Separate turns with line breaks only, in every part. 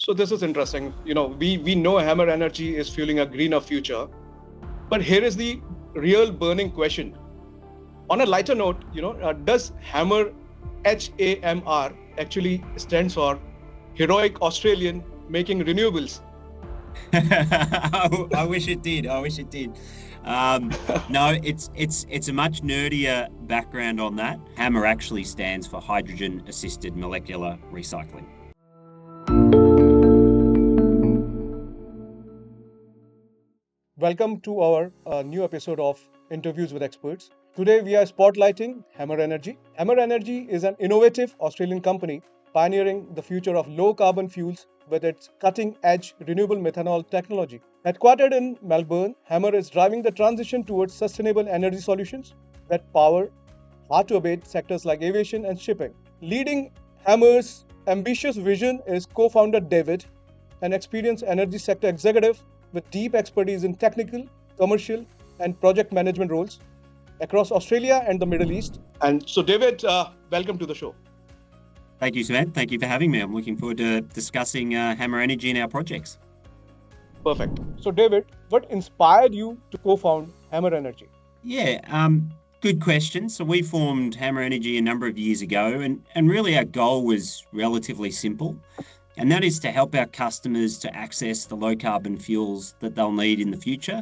So this is interesting. We know HAMR Energy is fueling a greener future, but here is the real burning question. On a lighter note, does HAMR, HAMR, actually stands for Heroic Australian Making Renewables?
I wish it did. No, it's a much nerdier background on that. HAMR actually stands for Hydrogen Assisted Molecular Recycling.
Welcome to our new episode of Interviews with Experts. Today we are spotlighting HAMR Energy. HAMR Energy is an innovative Australian company pioneering the future of low-carbon fuels with its cutting-edge renewable methanol technology. Headquartered in Melbourne, HAMR is driving the transition towards sustainable energy solutions that power hard-to-abate sectors like aviation and shipping. Leading HAMR's ambitious vision is co-founder David, an experienced energy sector executive with deep expertise in technical, commercial, and project management roles across Australia and the Middle East. And so, David, welcome to the show.
Thank you, Sven. Thank you for having me. I'm looking forward to discussing HAMR Energy and our projects.
Perfect. So, David, what inspired you to co-found HAMR Energy?
Yeah, good question. So we formed HAMR Energy a number of years ago, and really our goal was relatively simple. And that is to help our customers to access the low carbon fuels that they'll need in the future.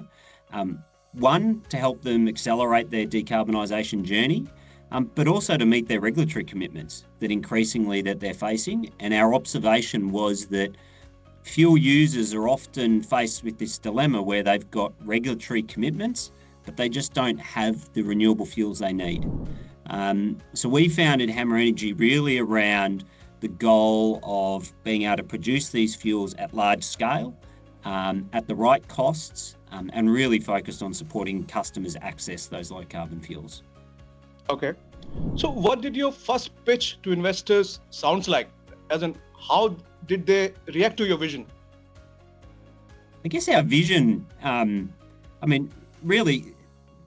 One, to help them accelerate their decarbonisation journey, but also to meet their regulatory commitments that increasingly that they're facing. And our observation was that fuel users are often faced with this dilemma where they've got regulatory commitments, but they just don't have the renewable fuels they need. So we founded HAMR Energy really around the goal of being able to produce these fuels at large scale, at the right costs, and really focused on supporting customers access those low carbon fuels.
Okay. So what did your first pitch to investors sounds like? As in, how did they react to your vision?
I guess our vision, really,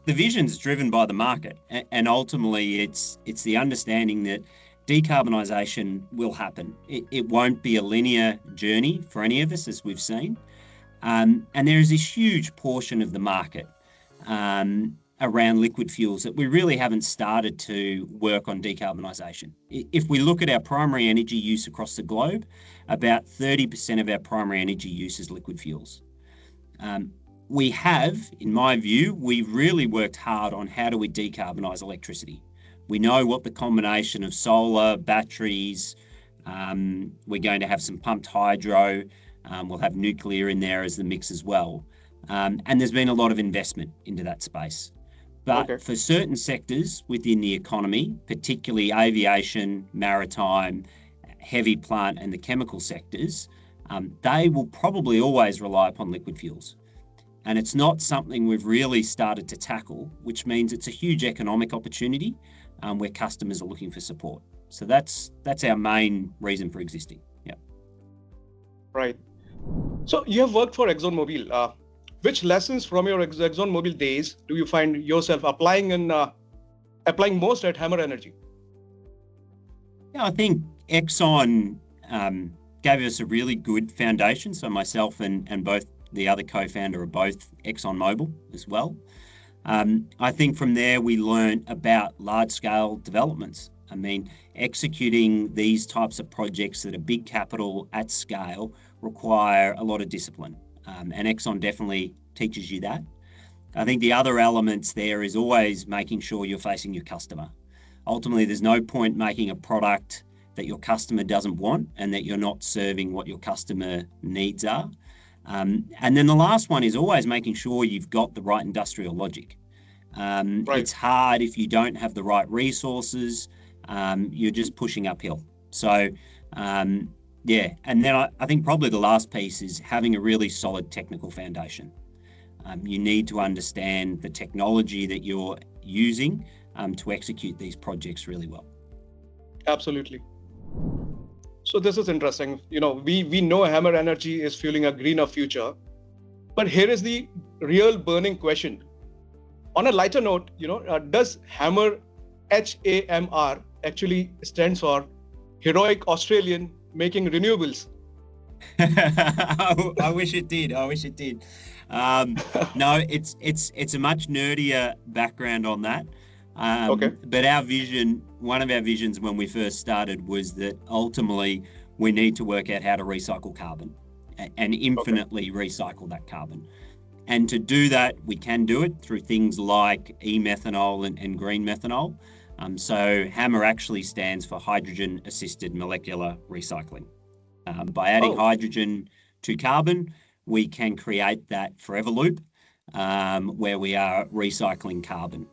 the vision's driven by the market, and ultimately it's the understanding that decarbonisation will happen. It won't be a linear journey for any of us, as we've seen. And there is this huge portion of the market around liquid fuels that we really haven't started to work on decarbonisation. If we look at our primary energy use across the globe, about 30% of our primary energy use is liquid fuels. We have, in my view, we've really worked hard on how do we decarbonise electricity. We know what the combination of solar, batteries, we're going to have some pumped hydro, we'll have nuclear in there as the mix as well. And there's been a lot of investment into that space. But for certain sectors within the economy, particularly aviation, maritime, heavy plant and the chemical sectors, they will probably always rely upon liquid fuels. And it's not something we've really started to tackle, which means it's a huge economic opportunity where customers are looking for support. So that's our main reason for existing. Yeah.
Right. So you have worked for Exxon Mobile. Which lessons from your Exxon Mobile days do you find yourself applying most at HAMR Energy?
Yeah, I think Exxon gave us a really good foundation. So myself and both the other co-founder are both Exxon Mobile as well. I think from there we learned about large-scale developments. I mean, executing these types of projects that are big capital at scale require a lot of discipline, and Exxon definitely teaches you that. I think the other elements there is always making sure you're facing your customer. Ultimately, there's no point making a product that your customer doesn't want and that you're not serving what your customer needs are. And then the last one is always making sure you've got the right industrial logic. It's hard if you don't have the right resources, you're just pushing uphill. So, and then I think probably the last piece is having a really solid technical foundation. You need to understand the technology that you're using to execute these projects really well.
Absolutely. So this is interesting. We know HAMR Energy is fueling a greener future, but here is the real burning question. On a lighter note, does HAMR, HAMR, actually stands for Heroic Australian Making Renewables?
I wish it did. I wish it did. No, it's a much nerdier background on that.
Okay.
But one of our visions when we first started was that ultimately we need to work out how to recycle carbon and infinitely recycle that carbon. And to do that, we can do it through things like e-methanol and green methanol. So HAMR actually stands for hydrogen-assisted molecular recycling. By adding hydrogen to carbon, we can create that forever loop where we are recycling carbon.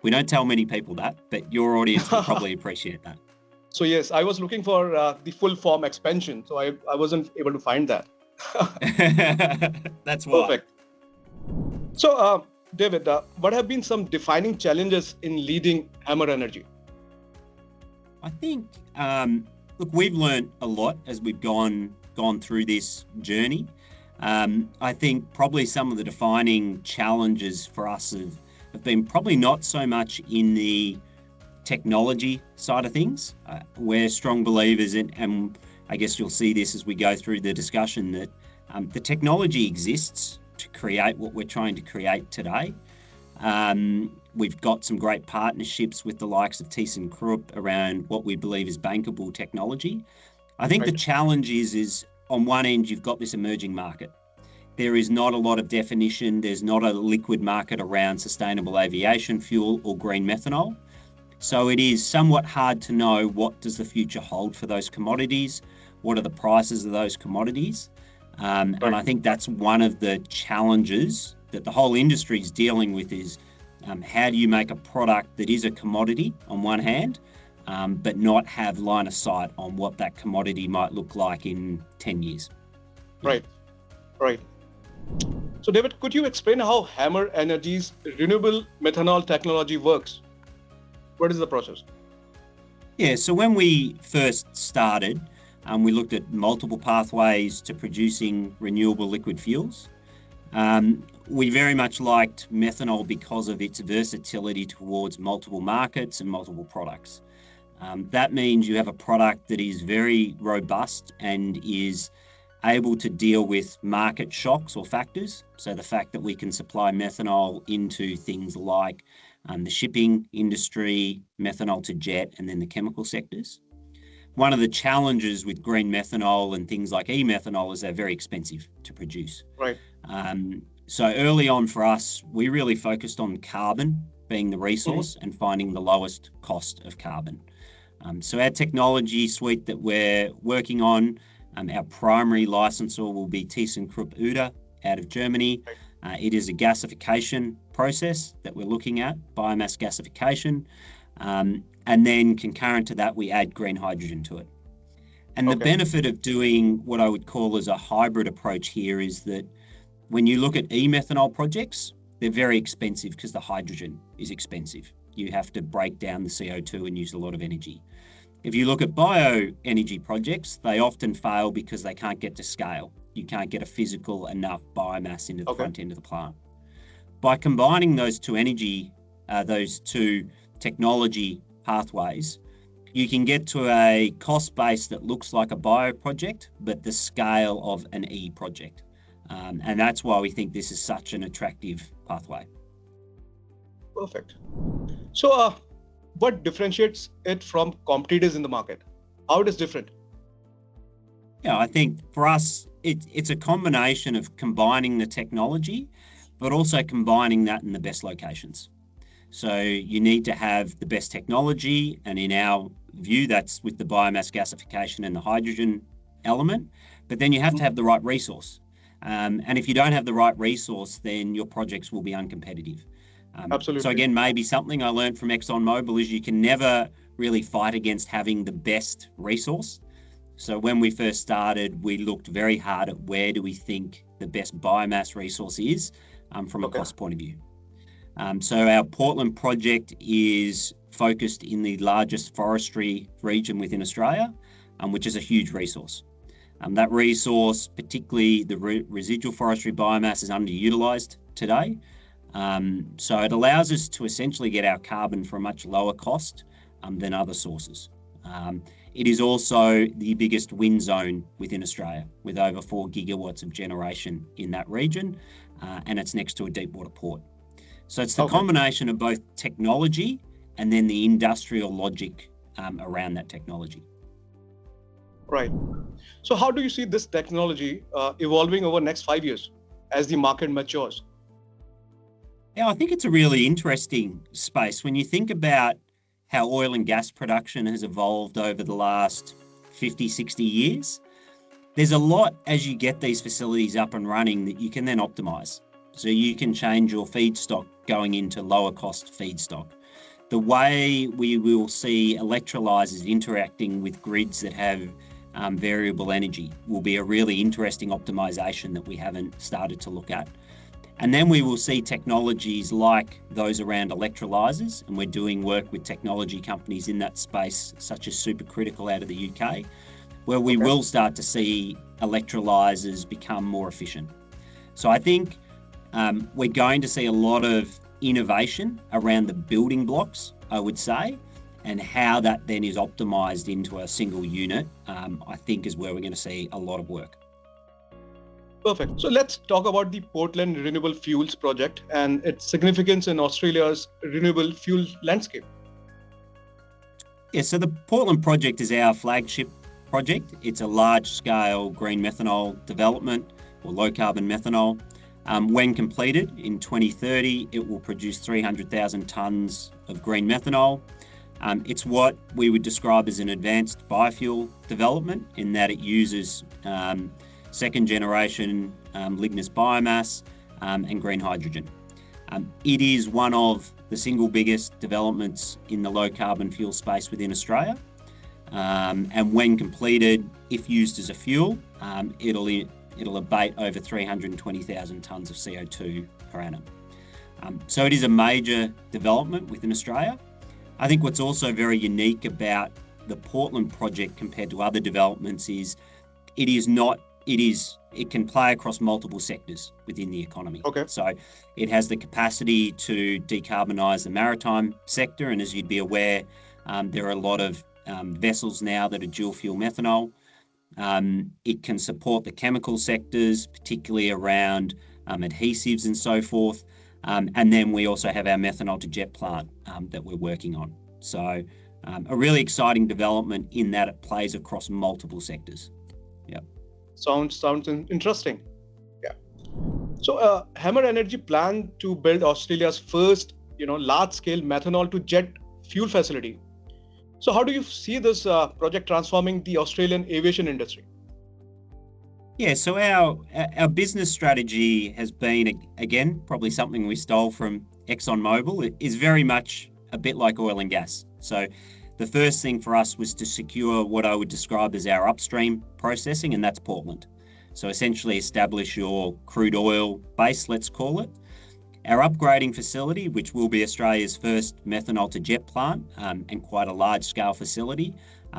We don't tell many people that, but your audience will probably appreciate that.
So yes, I was looking for the full form expansion, so I wasn't able to find that.
That's why.
Perfect. So, David, what have been some defining challenges in leading HAMR Energy?
I think, look, we've learned a lot as we've gone through this journey. I think probably some of the defining challenges for us have been probably not so much in the technology side of things. We're strong believers in, and I guess you'll see this as we go through the discussion, that the technology exists to create what we're trying to create today. We've got some great partnerships with the likes of Thyssenkrupp around what we believe is bankable technology. I think the challenge is on one end, you've got this emerging market. There is not a lot of definition. There's not a liquid market around sustainable aviation fuel or green methanol. So it is somewhat hard to know what does the future hold for those commodities, what are the prices of those commodities. And I think that's one of the challenges that the whole industry is dealing with is how do you make a product that is a commodity on one hand, but not have line of sight on what that commodity might look like in 10 years.
Right. So David, could you explain how HAMR Energy's renewable methanol technology works? What is the process?
Yeah, so when we first started, we looked at multiple pathways to producing renewable liquid fuels. We very much liked methanol because of its versatility towards multiple markets and multiple products. That means you have a product that is very robust and is able to deal with market shocks or factors. So the fact that we can supply methanol into things like the shipping industry, methanol-to-jet, and then the chemical sectors. One of the challenges with green methanol and things like e-methanol is they're very expensive to produce.
Right.
So early on for us, we really focused on carbon being the resource and finding the lowest cost of carbon. So our technology suite that we're working on, our primary licensor will be Thyssenkrupp Uhde out of Germany. It is a gasification process that we're looking at, biomass gasification. And then concurrent to that, we add green hydrogen to it. And the benefit of doing what I would call as a hybrid approach here is that when you look at e-methanol projects, they're very expensive because the hydrogen is expensive. You have to break down the CO2 and use a lot of energy. If you look at bioenergy projects, they often fail because they can't get to scale. You can't get a physical enough biomass into the front end of the plant. By combining those two technology pathways, you can get to a cost base that looks like a bio project, but the scale of an E project. And that's why we think this is such an attractive pathway.
Perfect. So what differentiates it from competitors in the market? How it is different?
Yeah, I think for us, it's a combination of combining the technology, but also combining that in the best locations. So you need to have the best technology, and in our view, that's with the biomass gasification and the hydrogen element, but then you have to have the right resource. And if you don't have the right resource, then your projects will be uncompetitive.
Absolutely.
So again, maybe something I learned from Exxon Mobile is you can never really fight against having the best resource. So when we first started, we looked very hard at where do we think the best biomass resource is from a cost point of view. So our Portland project is focused in the largest forestry region within Australia, which is a huge resource. That resource, particularly the residual forestry biomass, is underutilised today. So it allows us to essentially get our carbon for a much lower cost than other sources. It is also the biggest wind zone within Australia, with over 4 gigawatts of generation in that region, and it's next to a deep water port. So it's the combination of both technology and then the industrial logic around that technology.
Right. So how do you see this technology evolving over the next 5 years as the market matures?
Yeah, I think it's a really interesting space. When you think about how oil and gas production has evolved over the last 50, 60 years, there's a lot as you get these facilities up and running that you can then optimize. So you can change your feedstock going into lower cost feedstock. The way we will see electrolyzers interacting with grids that have variable energy will be a really interesting optimization that we haven't started to look at. And then we will see technologies like those around electrolyzers, and we're doing work with technology companies in that space, such as Supercritical out of the UK, where we will start to see electrolyzers become more efficient. So I think we're going to see a lot of innovation around the building blocks, I would say, and how that then is optimized into a single unit, I think is where we're going to see a lot of work.
Perfect. So let's talk about the Portland Renewable Fuels Project and its significance in Australia's renewable fuel landscape.
Yeah, so the Portland project is our flagship project. It's a large-scale green methanol development, or low-carbon methanol. When completed in 2030, it will produce 300,000 tonnes of green methanol. It's what we would describe as an advanced biofuel development in that it uses second generation lignous biomass and green hydrogen. It is one of the single biggest developments in the low carbon fuel space within Australia. And when completed, if used as a fuel, it'll abate over 320,000 tonnes of CO2 per annum. So it is a major development within Australia. I think what's also very unique about the Portland project compared to other developments is it can play across multiple sectors within the economy. So it has the capacity to decarbonise the maritime sector, and as you'd be aware, there are a lot of vessels now that are dual fuel methanol. It can support the chemical sectors, particularly around adhesives and so forth. And then we also have our methanol-to-jet plant that we're working on. So a really exciting development in that it plays across multiple sectors. Yeah.
Sounds interesting. Yeah. So HAMR Energy planned to build Australia's first, large-scale methanol-to-jet fuel facility. So how do you see this project transforming the Australian aviation industry?
Yeah, so our business strategy has been, again, probably something we stole from Exxon Mobile. It is very much a bit like oil and gas. So the first thing for us was to secure what I would describe as our upstream processing, and that's Portland. So essentially establish your crude oil base, let's call it. Our upgrading facility, which will be Australia's first methanol-to-jet plant and quite a large-scale facility,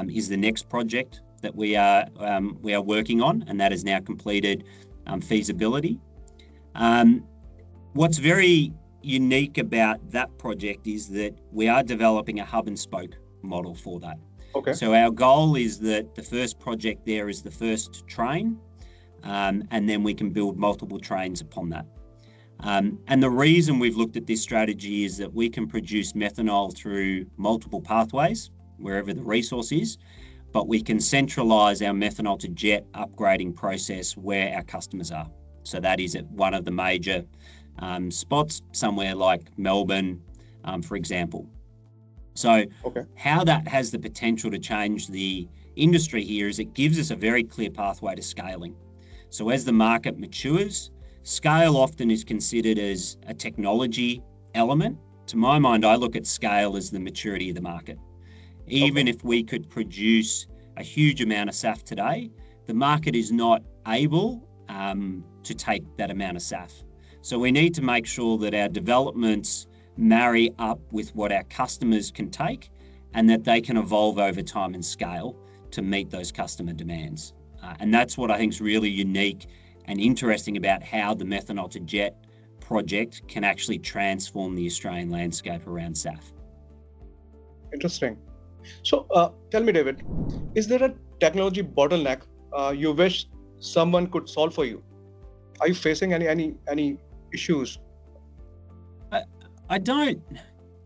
is the next project that we are working on, and that is now completed feasibility. What's very unique about that project is that we are developing a hub and spoke model for that. So our goal is that the first project there is the first train, and then we can build multiple trains upon that. And the reason we've looked at this strategy is that we can produce methanol through multiple pathways, wherever the resource is, but we can centralise our methanol-to-jet upgrading process where our customers are. So that is at one of the major spots, somewhere like Melbourne, for example. So how that has the potential to change the industry here is it gives us a very clear pathway to scaling. So as the market matures, scale often is considered as a technology element. To my mind, I look at scale as the maturity of the market. Even if we could produce a huge amount of SAF today, the market is not able to take that amount of SAF. So we need to make sure that our developments marry up with what our customers can take and that they can evolve over time and scale to meet those customer demands. And that's what I think is really unique and interesting about how the methanol-to-jet project can actually transform the Australian landscape around SAF.
Interesting. So tell me, David, is there a technology bottleneck you wish someone could solve for you? Are you facing any issues?
I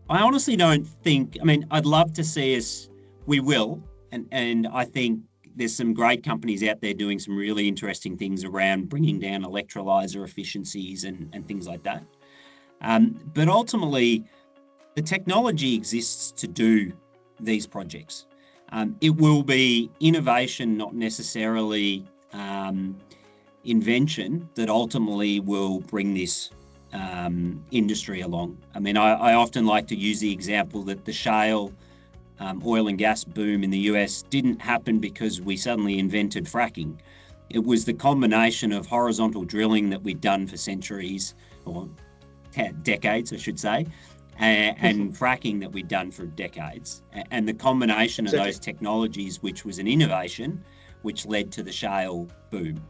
honestly don't think, I'd love to see us, we will, and I think there's some great companies out there doing some really interesting things around bringing down electrolyzer efficiencies and things like that. But ultimately, the technology exists to do these projects. It will be innovation, not necessarily invention, that ultimately will bring this industry along. I often like to use the example that the shale oil and gas boom in the US didn't happen because we suddenly invented fracking. It was the combination of horizontal drilling that we'd done for centuries, or decades, I should say, and fracking that we'd done for decades. And the combination of those technologies, which was an innovation, which led to the shale boom.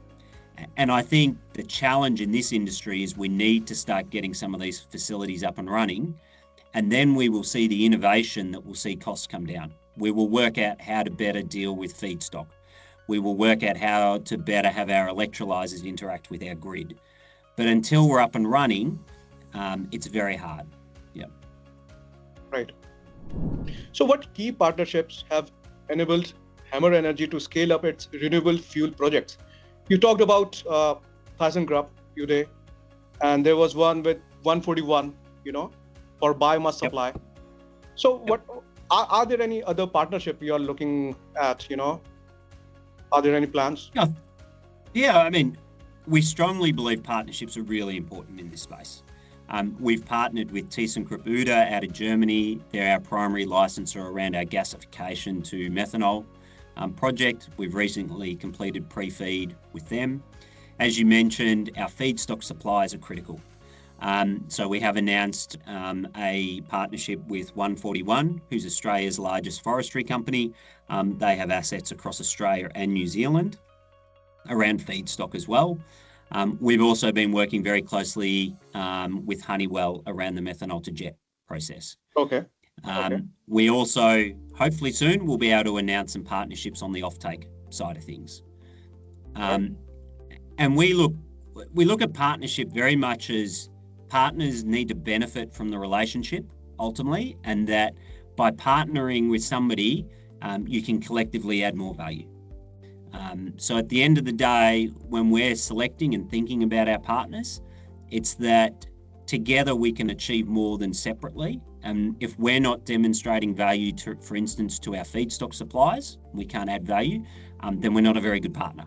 And I think the challenge in this industry is we need to start getting some of these facilities up and running, and then we will see the innovation that will see costs come down. We will work out how to better deal with feedstock. We will work out how to better have our electrolyzers interact with our grid. But until we're up and running, it's very hard. Yeah.
Right. So what key partnerships have enabled HAMR Energy to scale up its renewable fuel projects? You talked about Thyssenkrupp, and there was one with 141, for biomass supply. Yep. So what are there any other partnership you are looking at, Are there any plans?
Yeah, we strongly believe partnerships are really important in this space. We've partnered with Thyssenkrupp out of Germany. They're our primary licensor around our gasification to methanol project. We've recently completed pre-feed with them. As you mentioned, our feedstock supplies are critical. So we have announced a partnership with 141, who's Australia's largest forestry company. They have assets across Australia and New Zealand around feedstock as well. We've also been working very closely with Honeywell around the methanol-to-jet process.
Okay.
We also, hopefully soon, will be able to announce some partnerships on the offtake side of things. And we look at partnership very much as partners need to benefit from the relationship ultimately, and that by partnering with somebody, you can collectively add more value. So at the end of the day, when we're selecting and thinking about our partners, it's that together we can achieve more than separately. And if we're not demonstrating value, for instance, to our feedstock suppliers, we can't add value, then we're not a very good partner.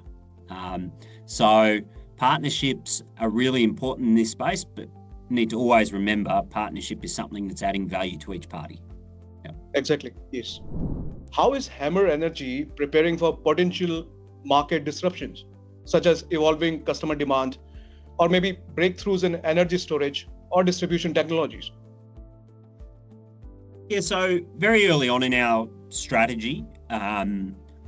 So partnerships are really important in this space, but need to always remember partnership is something that's adding value to each party. Yeah.
Exactly, yes. How is HAMR Energy preparing for potential market disruptions, such as evolving customer demand, or maybe breakthroughs in energy storage or distribution technologies?
Yeah, so very early on in our strategy,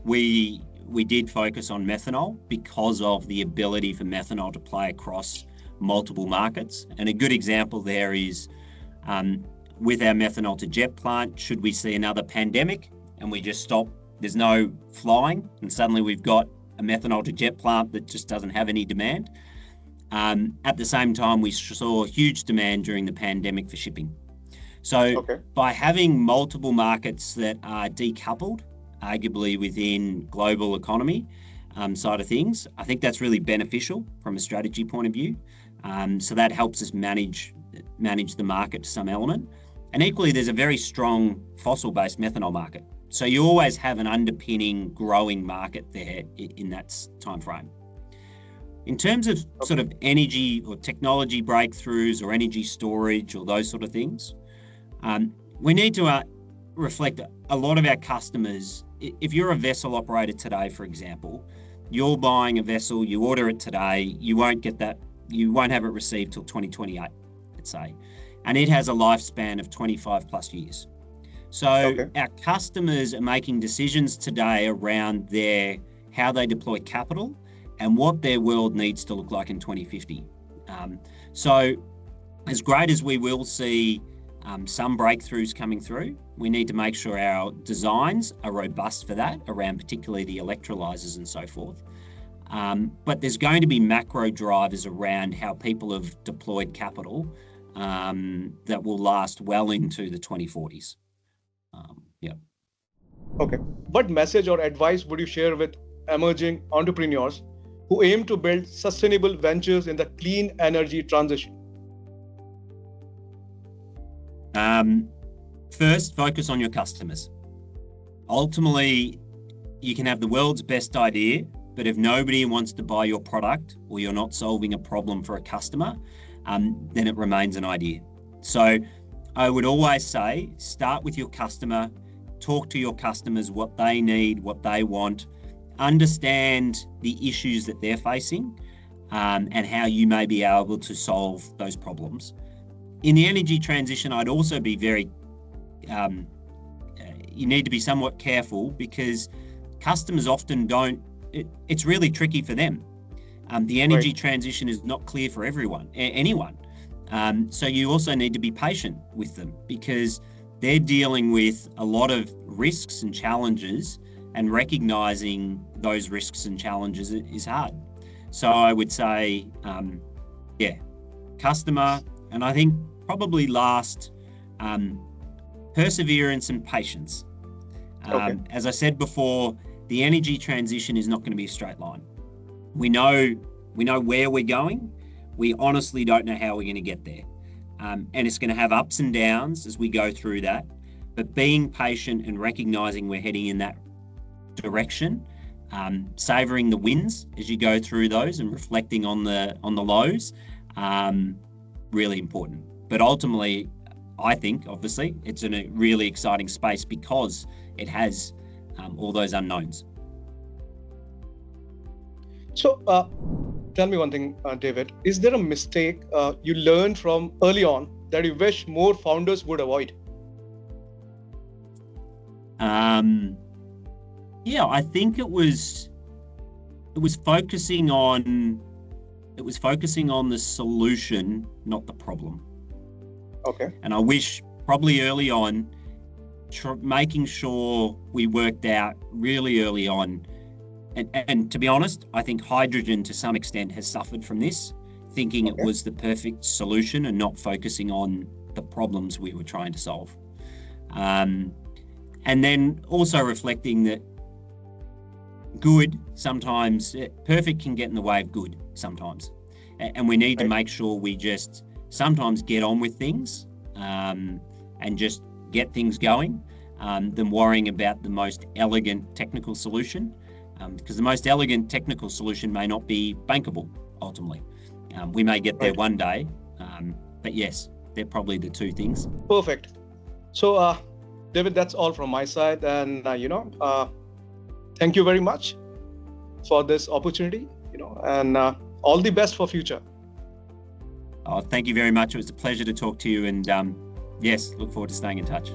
we did focus on methanol because of the ability for methanol to play across multiple markets. And a good example there is with our methanol-to-jet plant, should we see another pandemic and we just stop, there's no flying, and suddenly we've got a methanol-to-jet plant that just doesn't have any demand. At the same time, we saw huge demand during the pandemic for shipping. So by having multiple markets that are decoupled, arguably within global economy side of things, I think that's really beneficial from a strategy point of view. So that helps us manage the market to some element. And equally, there's a very strong fossil-based methanol market. So you always have an underpinning growing market there in that time frame. In terms of sort of energy or technology breakthroughs or energy storage or those sort of things, we need to reflect a lot of our customers. If you're a vessel operator today, for example, you're buying a vessel, you order it today, you won't have it received till 2028, let's say. And it has a lifespan of 25 plus years. So our customers are making decisions today around how they deploy capital and what their world needs to look like in 2050. So as great as we will see some breakthroughs coming through, We need to make sure our designs are robust for that, around particularly the electrolyzers and so forth. But there's going to be macro drivers around how people have deployed capital that will last well into the 2040s.
Okay. What message or advice would you share with emerging entrepreneurs who aim to build sustainable ventures in the clean energy transition?
First, focus on your customers. Ultimately, you can have the world's best idea, but if nobody wants to buy your product or you're not solving a problem for a customer, then it remains an idea. So I would always say, start with your customer, talk to your customers what they need, what they want, understand the issues that they're facing, and how you may be able to solve those problems. In the energy transition, I'd also be very, you need to be somewhat careful, because customers often don't, it's really tricky for them. The energy transition is not clear for anyone. So you also need to be patient with them, because they're dealing with a lot of risks and challenges, and recognizing those risks and challenges is hard. So I would say, customer, and I think probably last, perseverance and patience. As I said before, the energy transition is not going to be a straight line. We know where we're going. We honestly don't know how we're going to get there. And it's going to have ups and downs as we go through that. But being patient and recognizing we're heading in that direction, savoring the wins as you go through those, and reflecting on the lows, really important. But ultimately, I think, obviously, it's in a really exciting space because it has all those unknowns.
So tell me one thing, David, is there a mistake you learned from early on that you wish more founders would avoid?
I think it was focusing on the solution, not the problem.
Okay.
And I wish probably early on, making sure we worked out really early on. And to be honest, I think hydrogen to some extent has suffered from this, thinking it was the perfect solution and not focusing on the problems we were trying to solve. And then also reflecting that perfect can get in the way of good sometimes. And we need to make sure we just sometimes get on with things and just get things going, than worrying about the most elegant technical solution, because the most elegant technical solution may not be bankable ultimately. We may get there one day, but yes, they're probably the two things.
Perfect. So David, that's all from my side, and thank you very much for this opportunity, and all the best for future.
Thank you very much. It was a pleasure to talk to you, and yes, look forward to staying in touch.